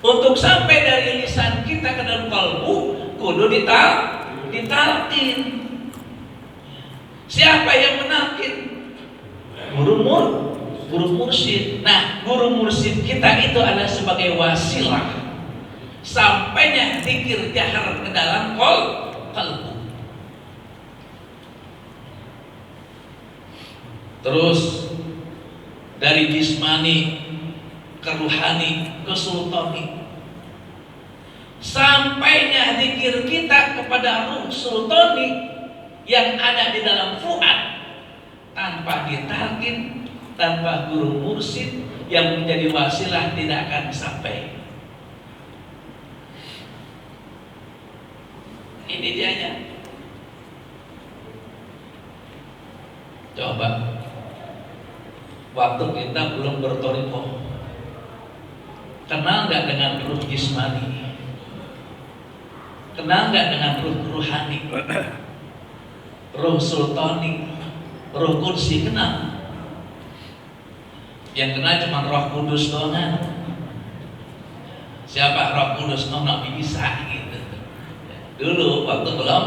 Untuk sampai dari lisan kita ke dalam kalbu, kudu ditalkin. Siapa yang menalkin? Guru mursyid. Nah, guru mursyid kita itu adalah sebagai wasilah sampainya zikir jahar ke dalam kalbu. Terus dari jismani ke ruhani ke sultani, sampainya zikir kita kepada ruh sultani yang ada di dalam fuad tanpa ditalkin, tanpa guru mursyid yang menjadi wasilah tidak akan sampai. Ini dianya. Coba waktu kita belum bertoriko, kenal nggak dengan ruh jismani? Kenal nggak dengan ruh ruhani? Ruh sultani, ruh kursi kenal? Yang kenal cuma Roh Kudus doang. Siapa Roh Kudus? Nabi Isa gitu. Dulu waktu belum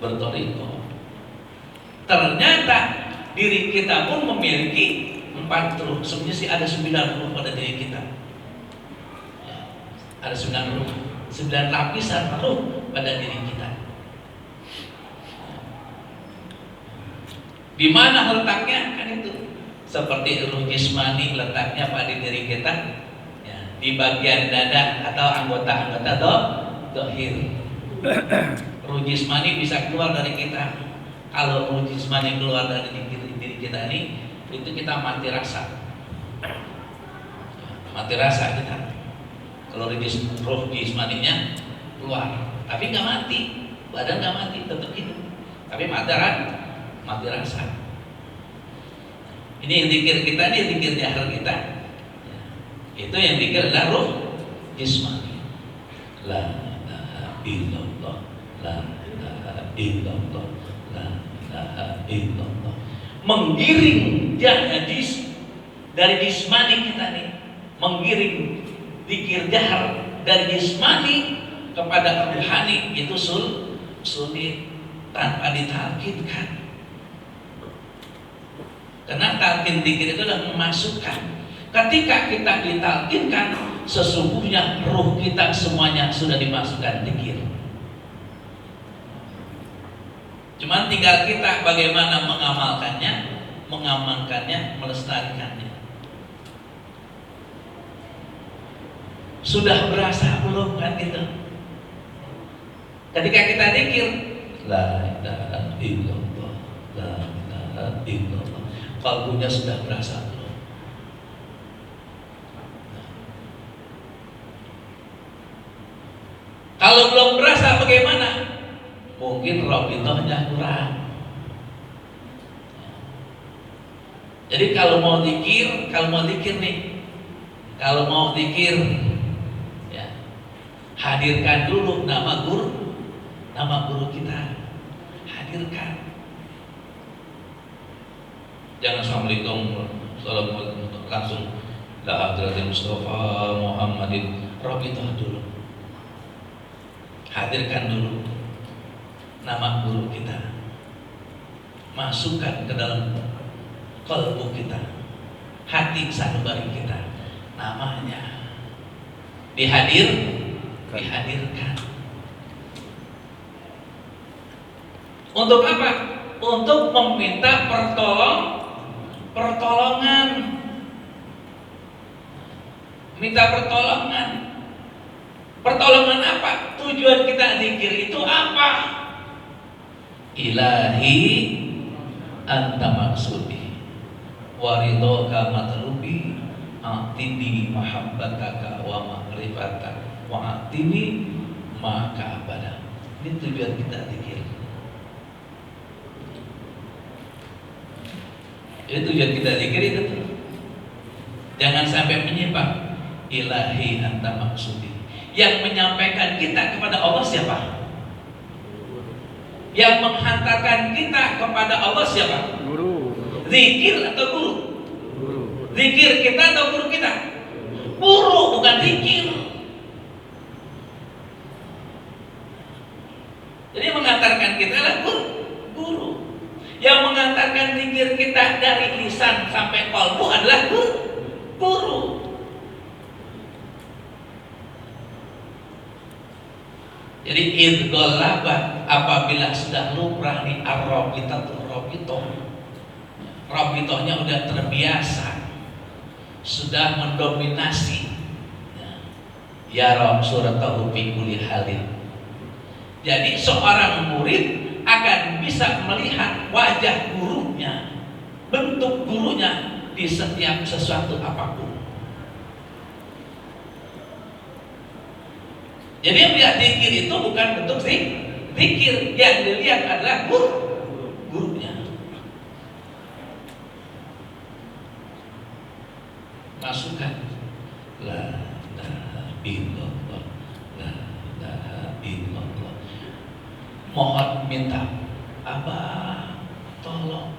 bertoriko. Ternyata diri kita pun memiliki 4 ruh. Sebenarnya sih ada 9 ruh pada diri kita. Ada 9 ruh, 9 lapisan ruh pada diri kita. Di mana letaknya? Kan itu seperti ruh jismani letaknya pada diri kita, ya, di bagian dada atau anggota-anggota dohir. Ruh jismani bisa keluar dari kita. Kalau ruh jismani keluar dari diri kita ini, itu kita mati rasa. Mati rasa kita. Kalau ruh jismaninya keluar, tapi nggak mati, badan nggak mati, tetap hidup. Tapi mati rasa. Ini yang zikir kita, ini zikir jahar kita. Itu yang zikir adalah ruh jismani. La ilaha illallah, la ilaha illallah, la ilaha illallah. Menggiring jahadis dari jismani kita nih, menggiring zikir jahar dari jismani kepada ruhani itu sulit tanpa ditalkinkan. Karena talkin zikir itu adalah memasukkan. Ketika kita ditalkinkan, sesungguhnya ruh kita semuanya sudah dimasukkan zikir. Cuman tinggal kita bagaimana mengamalkannya, mengamankannya, melestarikannya. Sudah berasa belum kan gitu? Ketika kita zikir, la ilaha illallah, la ilaha illallah, kalbunya sudah berasa belum? Kalau belum berasa bagaimana? Mungkin rabitahnya kurang. Jadi kalau mau zikir nih, kalau mau zikir, ya, hadirkan dulu nama guru kita, hadirkan. Jangan assalamualaikum, assalamualaikum langsung la hadratil Mustafa Muhammadin. Rabitah dulu, hadirkan dulu nama guru kita, masukkan ke dalam kalbu kita, hati sanubari kita, namanya dihadirkan. Untuk apa? Untuk meminta pertolongan. Minta pertolongan. Pertolongan apa? Tujuan kita zikir itu apa? Ilahi anta maksudi waridhoka matlubi atini mahabbataka wa ma'rifataka wa atini maka abada. Ini tujuan kita zikir. Itu tujuan kita zikir itu. Jangan sampai menyimpang. Ilahi anta maksudi. Yang menyampaikan kita kepada Allah siapa? Yang menghantarkan kita kepada Allah siapa? Guru. Zikir atau guru? Guru. Zikir kita atau guru kita? Guru bukan zikir. Jadi mengantarkan kita adalah guru. Yang mengantarkan zikir kita dari lisan sampai kalbu adalah guru. Jadi idgolabat apabila sudah lumrah nih Rabitohnya udah terbiasa, sudah mendominasi. Ya Rob suratahu fi kulli halin. Jadi seorang murid akan bisa melihat wajah gurunya, bentuk gurunya di setiap sesuatu apapun. Jadi yang dilihat zikir itu bukan bentuk zikir, yang dilihat adalah gurunya. Masukkan la ilaha illallah, la ilaha illallah. Mohon minta Abah tolong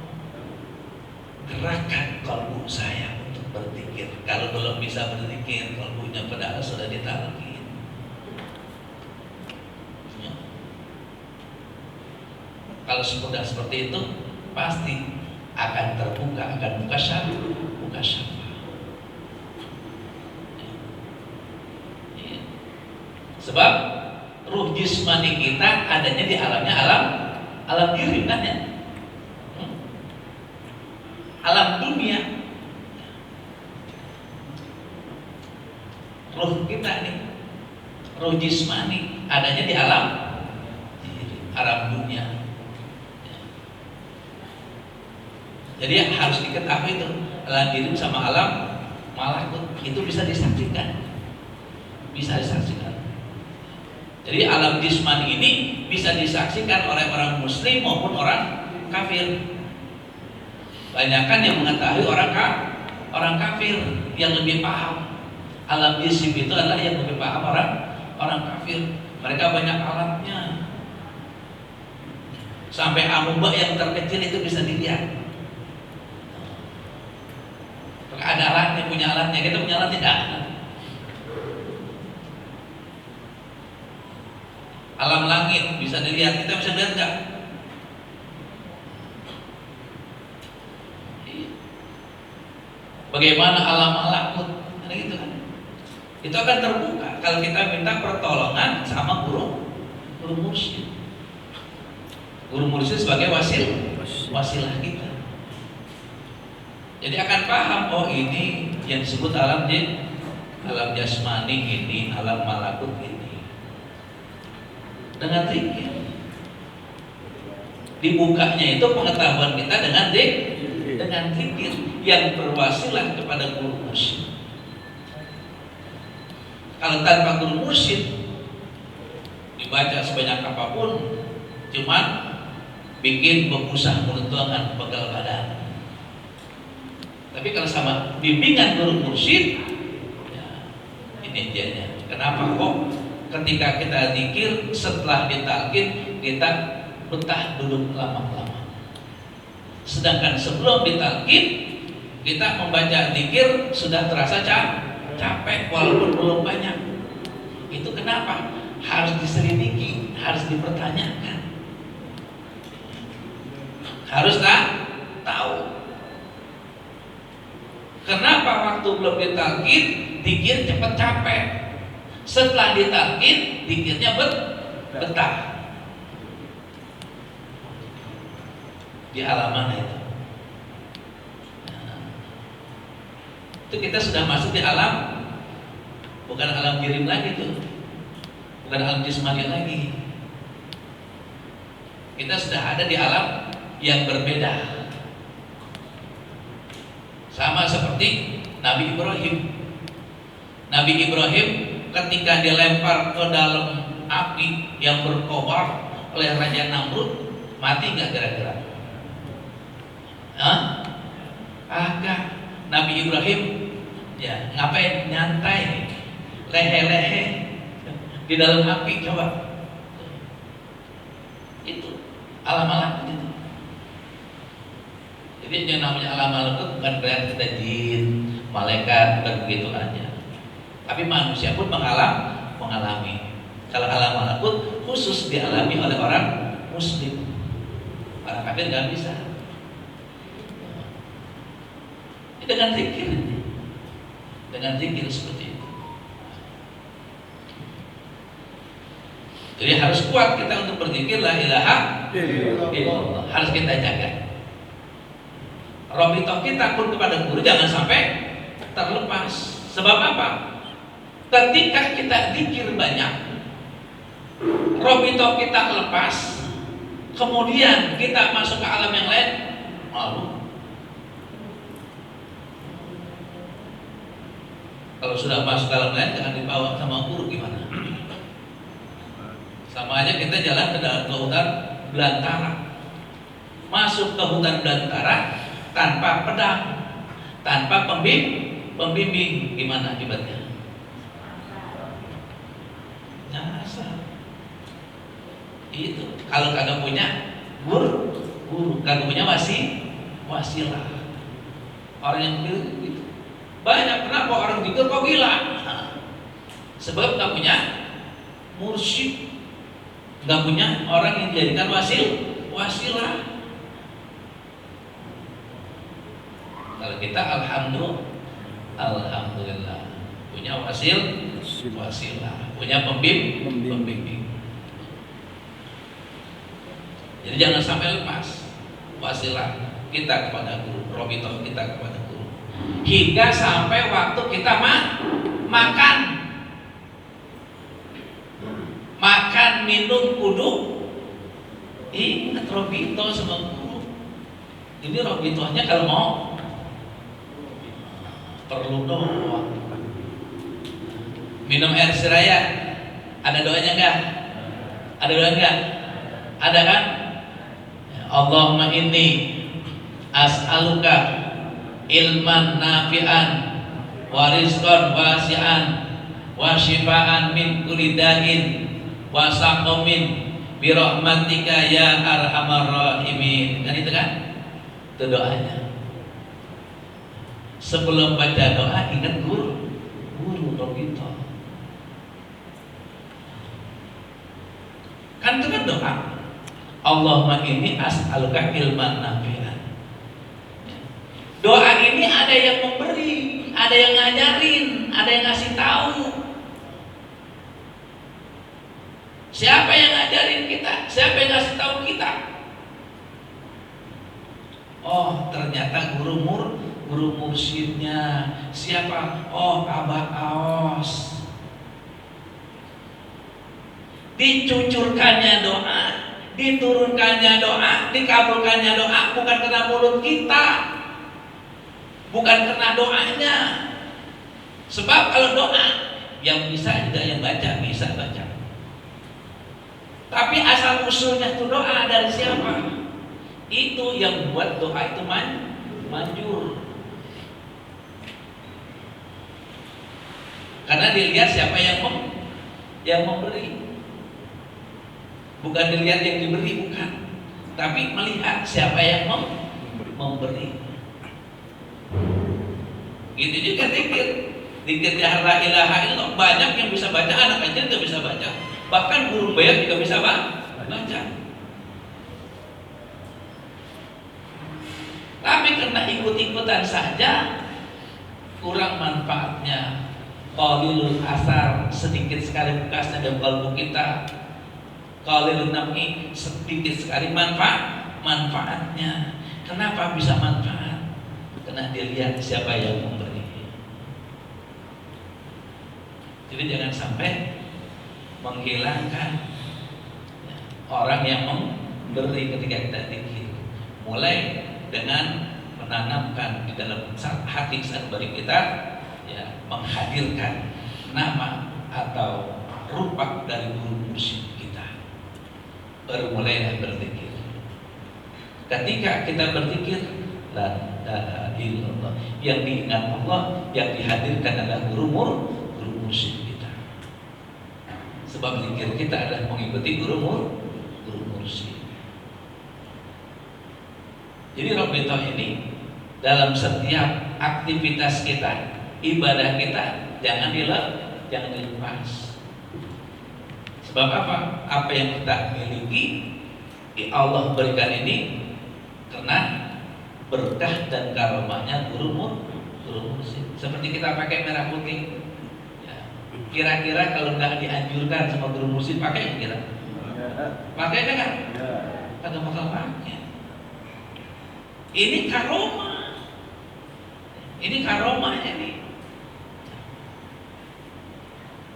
gerakkan kalbu saya untuk berzikir. Kalau belum bisa berzikir, kalbunya padahal sudah ditalqin. Kalau sudah seperti itu, pasti akan terbuka, akan buka syafa. Sebab ruh jismani kita adanya di alamnya alam diri kan ya, alam dunia. Ruh kita nih, ruh jismani adanya di alam dunia. Jadi harus diketahui itu alam diri sama alam malakut itu bisa disaksikan. Jadi alam jismani ini bisa disaksikan oleh orang muslim maupun orang kafir. Banyakan yang mengetahui orang kafir yang lebih paham. Alam jism itu adalah yang lebih paham orang kafir. Mereka banyak alatnya. Sampai amuba yang terkecil itu bisa dilihat. Ada alatnya, punya alatnya, kita punya alat tidak. Alam langit bisa dilihat, kita bisa lihat enggak? Bagaimana alam malakut? Ada gitu kan? Itu akan terbuka kalau kita minta pertolongan sama guru mursyid. Guru mursyid sebagai wasilah kita. Jadi akan paham, oh ini yang disebut alam jasmani ini, alam malakut ini. Dengan zikir dibukanya itu pengetahuan kita dengan zikir yang berwasilah kepada guru mursyid. Kalau tanpa guru mursyid dibaca sebanyak apapun, cuman bikin bebusan menentukan pegal badan. Tapi kalau sama bimbingan guru mursyid, ya, ini dianya. Kenapa kok ketika kita zikir setelah ditalqin kita betah duduk lama-lama. Sedangkan sebelum ditalqin kita membaca zikir sudah terasa capek walaupun belum banyak. Itu kenapa? Harus diselidiki, harus dipertanyakan. Harus tahu. Kenapa waktu belum ditalqin zikir cepat capek? Setelah ditalqin zikirnya betah. Di halaman itu. Itu kita sudah masuk di alam, bukan alam jirim lagi tuh, bukan alam jismani lagi. Kita sudah ada di alam yang berbeda. Sama seperti Nabi Ibrahim. Nabi Ibrahim ketika dilempar ke dalam api yang berkobar oleh Raja Namrud, mati nggak kira-kira? Agak. Nabi Ibrahim ya ngapain? Nyantai, lehe-lehe di dalam api. Coba itu alam-alam itu. Jadi yang namanya alam malakut bukan berarti kita jin, malaikat, bukan begitu aja. Tapi manusia pun mengalami. Kalau alam malakut khusus dialami oleh orang muslim. Orang kafir nggak bisa. Dengan zikir, seperti itu. Jadi harus kuat kita untuk berzikir la ilaha illallah. Harus kita jaga. Robitoh kita pun kepada guru jangan sampai terlepas. Sebab apa? Ketika kita zikir banyak, robitoh kita lepas, kemudian kita masuk ke alam yang lain, malu. Kalau sudah masuk ke alam lain jangan dibawa sama guru, gimana? Sama aja kita jalan ke hutan belantara. Masuk ke hutan belantara tanpa pedang, tanpa pembimbing, gimana akibatnya? Nyasar. Itu kalau kagak punya guru, kagak punya wasilah. Orang yang gitu. Banyak kenapa orang pikir kok gila? Sebab gak punya mursyid, gak punya orang yang dijadikan wasilah. Kalau kita alhamdulillah punya wasilah, punya pembimbing. Jadi jangan sampai lepas wasilah kita kepada guru, robitoh kita kepada guru, hingga sampai waktu kita makan, minum, kudu ingat robitoh sama guru. Ini robitohnya kalau mau perlu doa. Minum air seraya, ada doanya enggak? Ada doanya enggak? Ada kan? Allahumma inni as'aluka ilman nafi'an wa rizqan wasi'an wa shifaan min kulli da'in wa saqamin bi rahmatika ya arhamar rahimin. Kan itu kan? Itu doanya. Sebelum baca doa ingat guru begitu. Kan itu kan doa. Allahumma inni as'aluka ilman nafi'an. Doa ini ada yang memberi, ada yang ngajarin, ada yang ngasih tahu. Siapa yang ngajarin kita? Siapa yang ngasih tahu kita? Oh, ternyata guru mursyidnya. Siapa? Oh, Abah Aos. Dicucurkannya doa, diturunkannya doa, dikabulkannya doa bukan karena mulut kita, bukan karena doanya. Sebab kalau doa yang bisa juga yang baca bisa baca. Tapi asal usulnya itu doa dari siapa? Itu yang buat doa itu manjur. Karena dilihat siapa yang memberi. Bukan dilihat yang diberi, bukan. Tapi melihat siapa yang memberi. Gitu juga zikir. Zikir la ilaha illallah banyak yang bisa baca, anak kecil juga bisa baca. Bahkan guru bayar juga bisa baca. Tapi karena ikut-ikutan saja kurang manfaatnya. Qalilul asar, sedikit sekali bekasnya dalam kalbu kita. Qalilun nafi, sedikit sekali manfaatnya. Kenapa bisa manfaat? Karena dilihat siapa yang memberi. Jadi jangan sampai menghilangkan orang yang memberi ketika kita zikir. Mulai dengan menanamkan di dalam hati sanubari kita, ya, menghadirkan nama atau rupa dari guru mursyid kita. Baru mulailah berzikir. Ketika kita berzikir, la ilaha illallah, yang diingat Allah, yang dihadirkan adalah guru mursyid kita. Sebab zikir kita adalah mengikuti guru mursyid. Jadi Robitoh ini dalam setiap aktivitas kita ibadah kita jangan dilepas. Sebab apa? Apa yang kita miliki Allah berikan ini karena berkah dan karomahnya guru mursyid. Seperti kita pakai merah putih. Ya. Kira-kira kalau nggak dianjurkan sama guru mursyid pakai kira? Pakai kan? Kagak bakal pakai. Ini karomah. Ini karomahnya nih.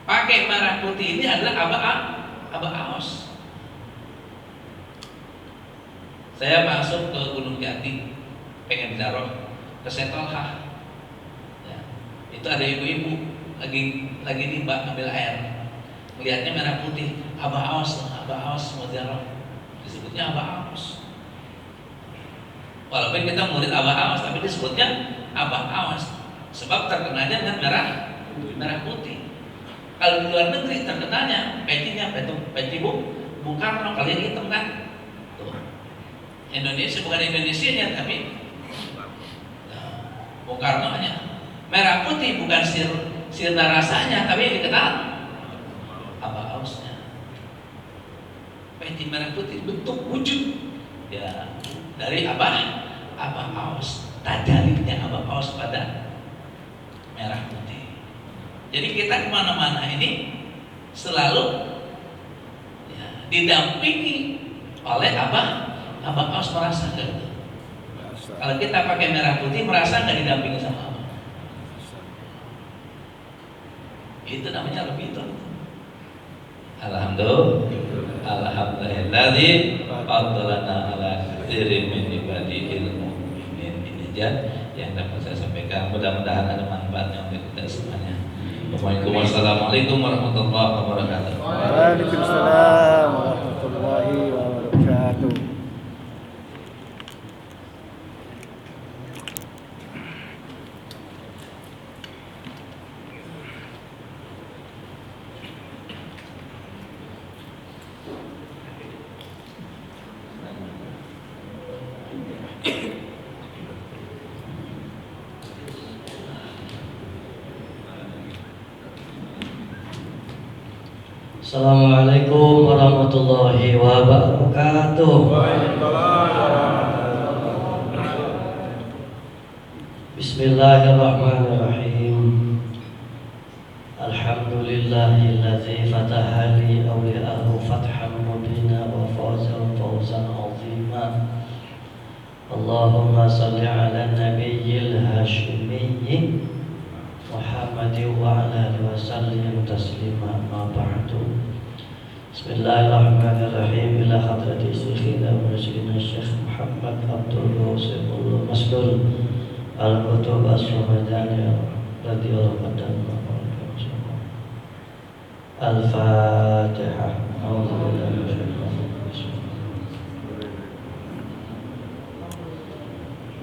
Pakai merah putih ini adalah aba aos. Saya masuk ke Gunung Jati, pengen ziarah ke Setolha. Ya, itu ada ibu-ibu lagi nimba ngambil air. Melihatnya merah putih, aba aos mau ziarah. Disebutnya aba aos. Walaupun kita murid aba aos, tapi disebutnya aba aos. Sebab terkenalnya dengan merah putih. Kalau di luar negeri terkenalnya pecinya peci Bung Karno, kalau yang hitam kan. Indonesia bukan Indonesianya tapi Bung Karno nya merah putih, bukan sirna rasanya tapi yang dikenal aba ausnya. Peci merah putih bentuk wujud ya dari aba aus, tajallinya aba aus pada merah putih. Jadi kita kemana-mana ini selalu ya, didampingi oleh aba aus, merasa nggak itu? Kalau kita pakai merah putih merasa nggak didampingi sama apa? Itu namanya lebih itu. Alhamdulillahilladzi faddalana ala katsirin min ibadihil mu'minin. Ini yang dapat saya sampaikan. Mudah-mudahan ada manfaatnya untuk kita semuanya. Wassalamualaikum warahmatullahi wabarakatuh. Waalaikumsalam warahmatullahi wabarakatuh. Assalamualaikum warahmatullahi wabarakatuh. Bismillahirrahmanirrahim. Alhamdulillahilladzi fataha li awliya'ahu fathan mubina wa fawzan azima. Allahumma salli ala nabiyyil hashimiyyi Muhammadin wa ala alihi wa sallim taslima ma ba'du. Bismillahirrahmanirrahim. Ila hadrati syekhina wa mursyidina Syekh Muhammad Abdul Wasilullah Masdul Al-Qutub As-Samadani radhiyallahu anhu. Al-Fatihah. A'udzubillahi minasyaitonir rajim.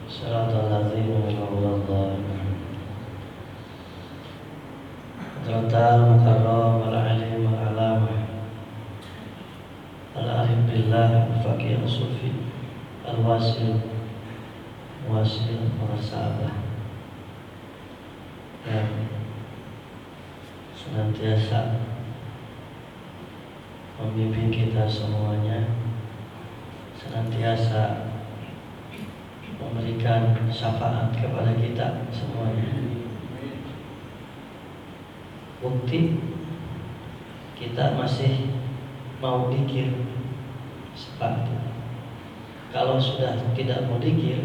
Shiratal ladzina an'amta 'alaihim Al Mukarram Al-Alim Al-Alamah Al-Arif Billah Al-Faqih Al-Sufi Al-Wasil Wasil Al-Sahabah yang senantiasa membimbing kita semuanya, senantiasa memberikan syafaat kepada kita semuanya. Bukti kita masih mau dikir sepatu. Kalau sudah tidak mau dikir,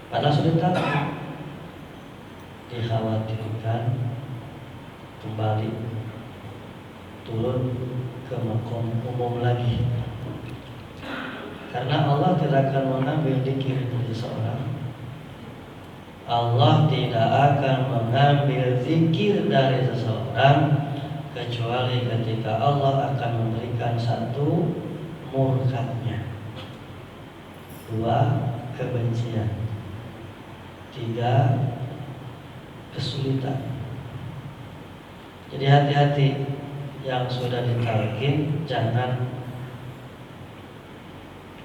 padahal sudah tahu, dikhawatirkan kembali turun ke makom umum lagi. Karena Allah tidak akan mengambil dikir dari seorang. Allah tidak akan mengambil zikir dari seseorang kecuali ketika Allah akan memberikan satu murkatnya, dua kebencian, tiga kesulitan. Jadi hati-hati yang sudah ditalkin, jangan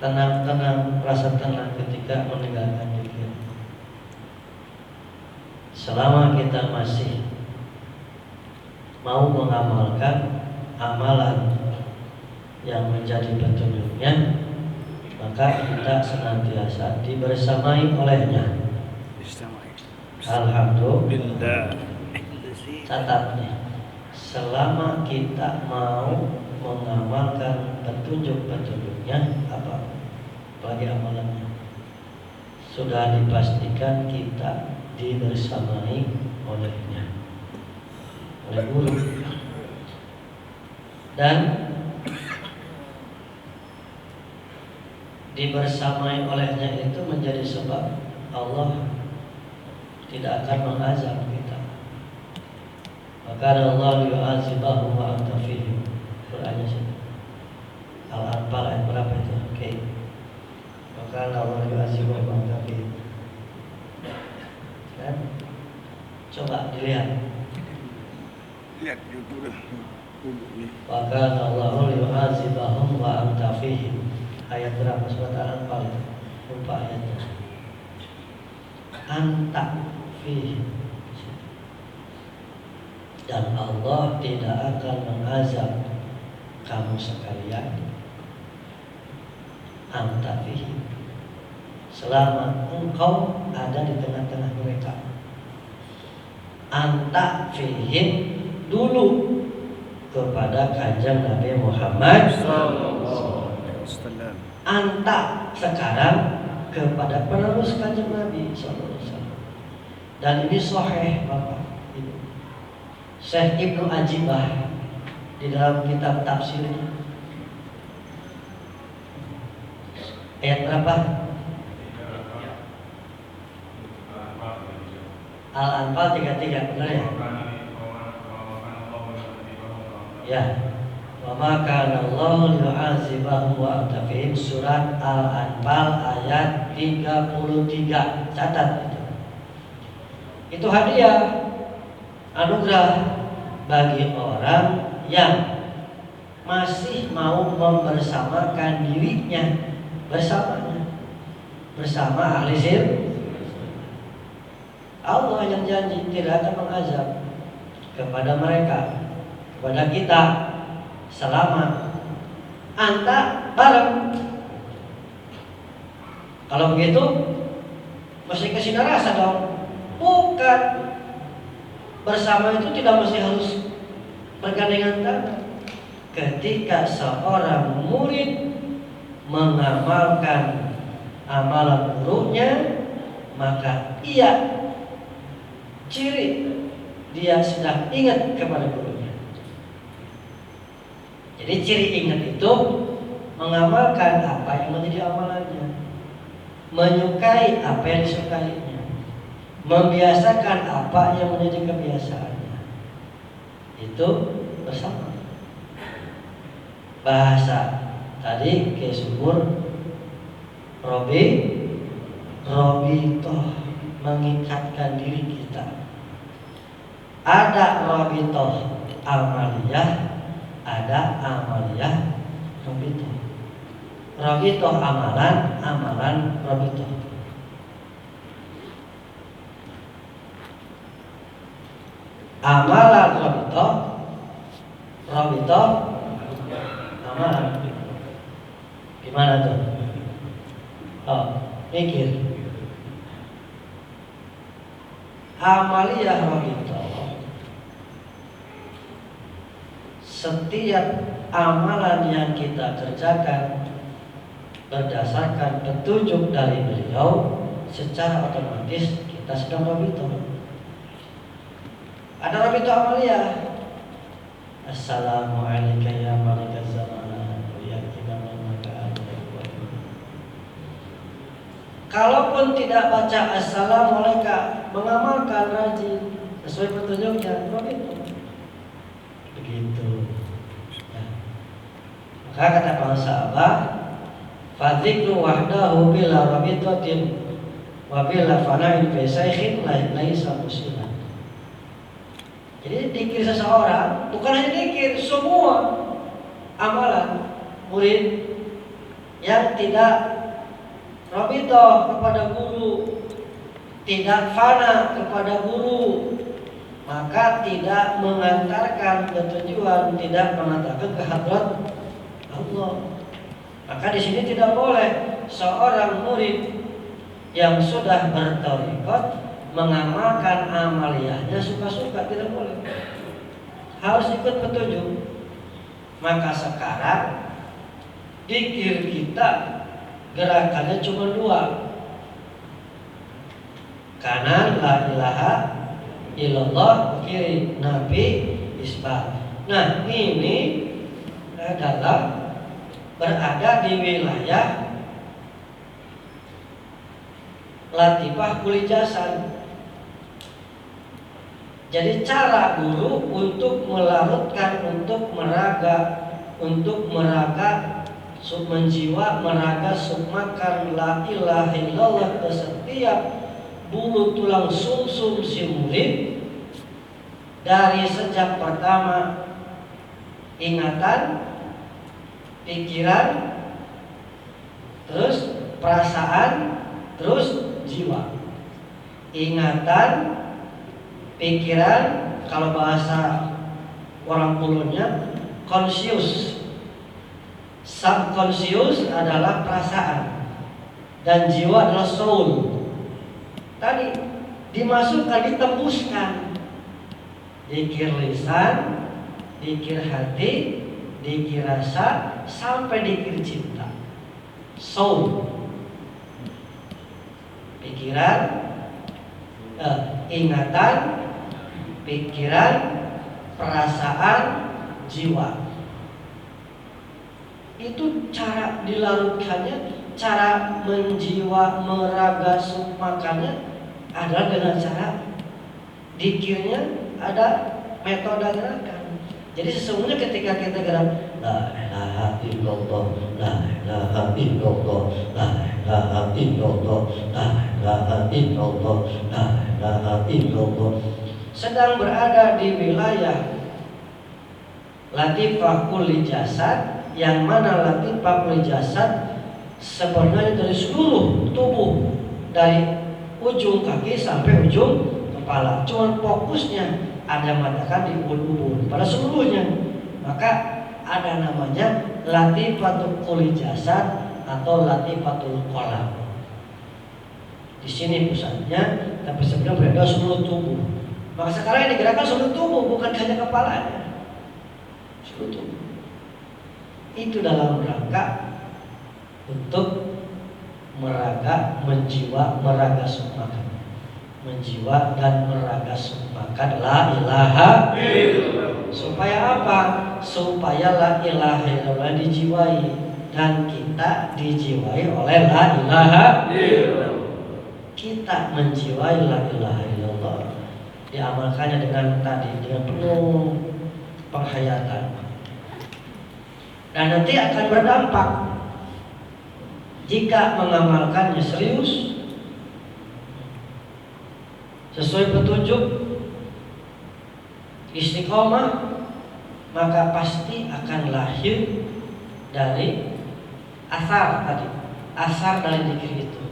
tenang-tenang, rasa tenang ketika meninggalkan zikir. selama kita masih mau mengamalkan amalan yang menjadi petunjuknya, maka kita senantiasa dibersamai olehnya. Alhamdulillah. Catat nih, selama kita mau mengamalkan petunjuk-petunjuknya, apalagi amalannya, sudah dipastikan kita dibersamai olehnya, oleh guru. Dan dibersamai olehnya itu menjadi sebab Allah tidak akan mengazab kita. Maka Allah yu'azibahum wa anta fihim. Qur'annya sih. Al-Anfal ayat berapa itu? Oke. Maka Allah yu'azibahum wa anta fihim. Kan? Coba dilihat. Lihat YouTube. Maka Allah yu'azibahum wa anta fihim. Ayat berapa? Surat Al-Anfal itu. Lupa ayatnya. Anta fihim. Dan Allah tidak akan mengazab kamu sekalian, anta fihim, selama engkau ada di tengah-tengah mereka. Anta fihim dulu kepada kanjeng Nabi Muhammad SAW. Anta sekarang kepada penerus kanjeng Nabi SAW. Dan ini sahih Bapak Ibu. Syekh Ibnu Ajibah di dalam kitab tafsirnya ayat berapa? Al-Anfal 33, benar ya? Ya. Wa ma kana Allahu yu'azibahum wa anta fihim, surat Al-Anfal ayat 33. Catat itu. Itu hadiah, anugerah bagi orang yang masih mau membersamakan dirinya bersamanya, bersama ahli zikir. Allah yang janji tidak akan mengazab kepada mereka, kepada kita, selama anta bareng. Kalau begitu mesti kesini rasa dong. Bukan, bersama itu tidak mesti harus bergandengan tangan. Ketika seorang murid mengamalkan amalan gurunya, maka ia ciri dia sedang ingat kepada gurunya. Jadi ciri ingat itu mengamalkan apa yang menjadi amalannya, menyukai apa yang disukainya, membiasakan apa yang menjadi kebiasaannya. Itu bersama. Bahasa tadi ke subur Robitoh, mengikatkan diri kita. Ada Robitoh amaliyah, ada amaliyah Robitoh. Robitoh amalan, amalan Robitoh. Amalan Robitoh amalan. Gimana tuh? Oh, mikir. Amaliyah Robitoh, setiap amalan yang kita kerjakan berdasarkan petunjuk dari beliau, secara otomatis kita sedang Robitoh. Ada Robitoh amaliyah. Assalamualaikum ya malaikat zaman ya imam maka. Kalaupun tidak baca assalamualaikum, mengamalkan rajin sesuai petunjuknya, Robitoh. Begitu. Ya. Maka kata para sahabat, fadzikru wahdahu bila Robitotin wa bila fana'in fi saykhin laisa musilan. Jadi dikir seseorang bukan hanya dikir, semua amalan murid yang tidak Robitoh kepada guru, tidak fana kepada guru, maka tidak mengantarkan ke tujuan, tidak mengantarkan ke hadrat Allah. Maka di sini tidak boleh seorang murid yang sudah bertarekat mengamalkan amaliyahnya suka-suka, tidak boleh. Harus ikut petunjuk. Maka sekarang zikir kita gerakannya cuma 2. Kanan la ilaha illallah, kiri nabi isbat. Nah, ini adalah berada di wilayah latifah kuli jasad. Jadi cara guru untuk melarutkan, untuk meraga menjiwa, meraga sukmakan la ilaha illallah ke setiap bulu tulang sumsum si murid, dari sejak pertama ingatan, pikiran, terus perasaan, terus jiwa. Ingatan, pikiran, kalau bahasa orang Polonya conscious. Subconscious adalah perasaan dan jiwa adalah soul. Tadi dimasukkan, ditembuskan. Dikir lisan, dikir hati, dikir rasa, sampai dikir cinta. Soul. Pikiran, ingatan, pikiran, perasaan, jiwa. Itu cara dilarutkannya, cara menjiwa, meraga sukmakannya adalah dengan cara dikirnya ada metode gerakan. Jadi sesungguhnya ketika kita gerak la ilaha illallah, la ilaha illallah, la ilaha illallah, la ilaha illallah, la ilaha illallah, sedang berada di wilayah latifah kulli jasad, yang mana latifah kulli jasad sebenarnya dari seluruh tubuh, dari ujung kaki sampai ujung kepala. Cuma fokusnya ada yang mengatakan di ubun-ubun pada seluruhnya. Maka ada namanya latifatul kulli jasad atau latifatul qalam. Di sini pusatnya, tapi sebenarnya berada seluruh tubuh. Maka sekarang yang digerakkan seluruh tubuh, bukan hanya kepalanya, seluruh tubuh. Itu dalam rangka untuk meraga, menjiwa, meraga sukmakan, menjiwa dan meraga sukmakan la ilaha illallah. Supaya apa? Supaya la ilaha illallah dijiwai dan kita dijiwai oleh la ilaha illallah. Kita menjiwai la ilaha illallah, diamalkannya dengan tadi, dengan penuh penghayatan, dan nanti akan berdampak. Jika mengamalkannya serius, sesuai petunjuk, istiqomah, maka pasti akan lahir dari asar tadi, asar dari zikir itu.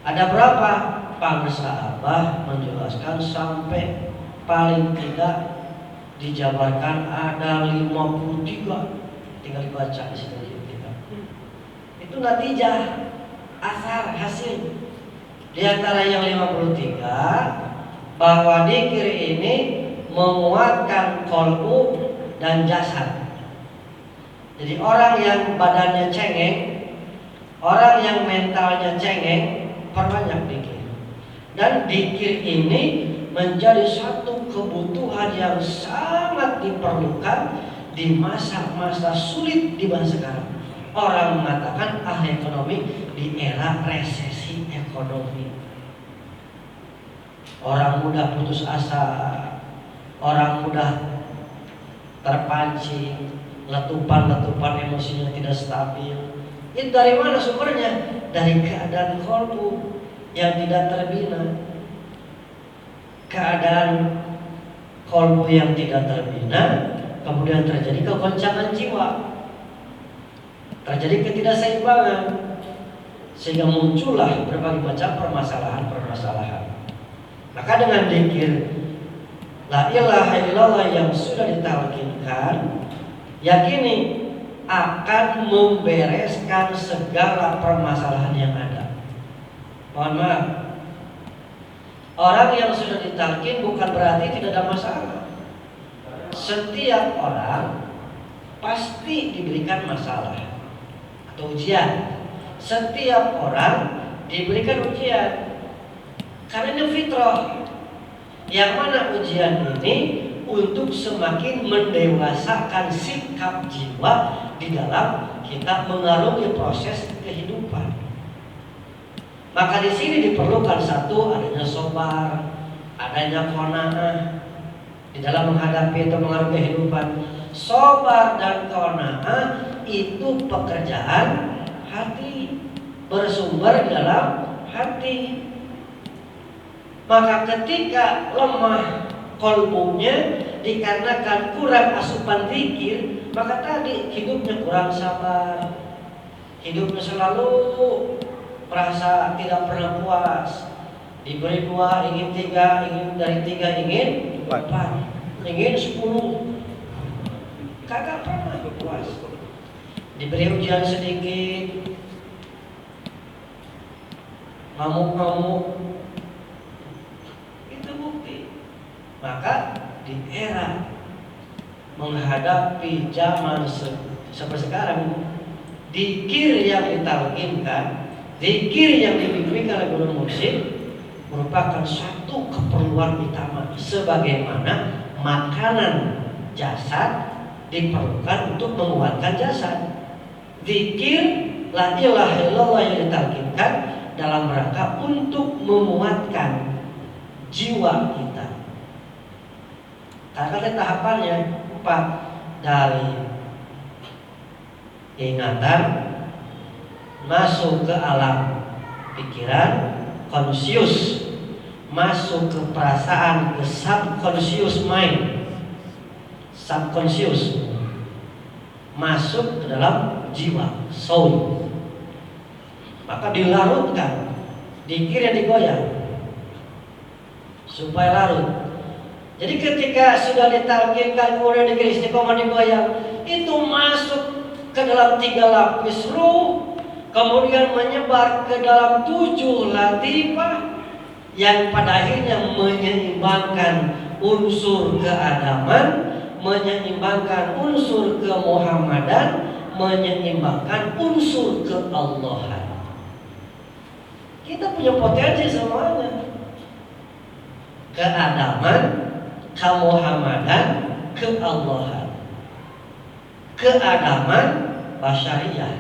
Ada berapa? Para sahabat menjelaskan sampai paling tidak dijabarkan ada 53. Tinggal dibaca di situ. Itu natijah, asar, hasil. Di antara yang 53, bahwa zikir ini menguatkan qalbu dan jasad. Jadi orang yang badannya cengeng, orang yang mentalnya cengeng, perbanyak zikir. Dan zikir ini menjadi satu kebutuhan yang sangat diperlukan di masa-masa sulit di masa sekarang. Orang mengatakan ahli ekonomi di era resesi ekonomi. Orang mudah putus asa, orang mudah terpancing, letupan-letupan emosinya tidak stabil. Itu dari mana sumbernya? Dari keadaan qalbu yang tidak terbina. Keadaan qalbu yang tidak terbina, kemudian terjadi kegoncangan jiwa, terjadi ketidakseimbangan, sehingga muncullah berbagai macam permasalahan. Maka dengan zikir la ilaha illallah yang sudah ditalkinkan, yakini akan membereskan segala permasalahan yang ada. Mohon maaf, orang yang sudah ditalkin bukan berarti tidak ada masalah. Setiap orang pasti diberikan masalah atau ujian. Setiap orang diberikan ujian, karena ini fitrah. Yang mana ujian ini untuk semakin mendewasakan sikap jiwa di dalam kita mengarungi proses kehidupan. Maka di sini diperlukan satu, adanya sabar, adanya qanaah di dalam menghadapi atau mengarungi kehidupan. Sabar dan qanaah itu pekerjaan hati, bersumber di dalam hati. Maka ketika lemah kolbunya dikarenakan kurang asupan zikir, maka tadi hidupnya kurang sabar, hidupnya selalu merasa tidak pernah puas. Diberi 2 ingin 3, ingin dari 3 ingin 4, ingin 10, kagak pernah puas. Diberi ujian sedikit, ngamuk-ngamuk, itu bukti. Maka di era menghadapi zaman seperti sekarang, zikir yang ditalkinkan, zikir yang dibimbingkan oleh guru mursyid merupakan satu keperluan utama, sebagaimana makanan jasad diperlukan untuk menguatkan jasad. Zikir la ilaha illallah yang ditalkinkan dalam rangka untuk menguatkan jiwa kita. Karena tahapannya 4, dari ingatan masuk ke alam pikiran konsius, masuk ke perasaan, ke subconscious mind, subconscious, masuk ke dalam jiwa, soul. Maka dilarutkan, dikira digoyang supaya larut. Jadi ketika sudah ditalkinkan kemudian dikira istiqomah digoyang, itu masuk ke dalam 3 lapis ruh, kemudian menyebar ke dalam 7 latifah yang pada akhirnya menyeimbangkan unsur keadaman, menyeimbangkan unsur kemuhammadan, menyeimbangkan unsur keallahan. Kita punya potensi semuanya. Keadaman, kemuhammadan, keallahan. Keadaman basyariah,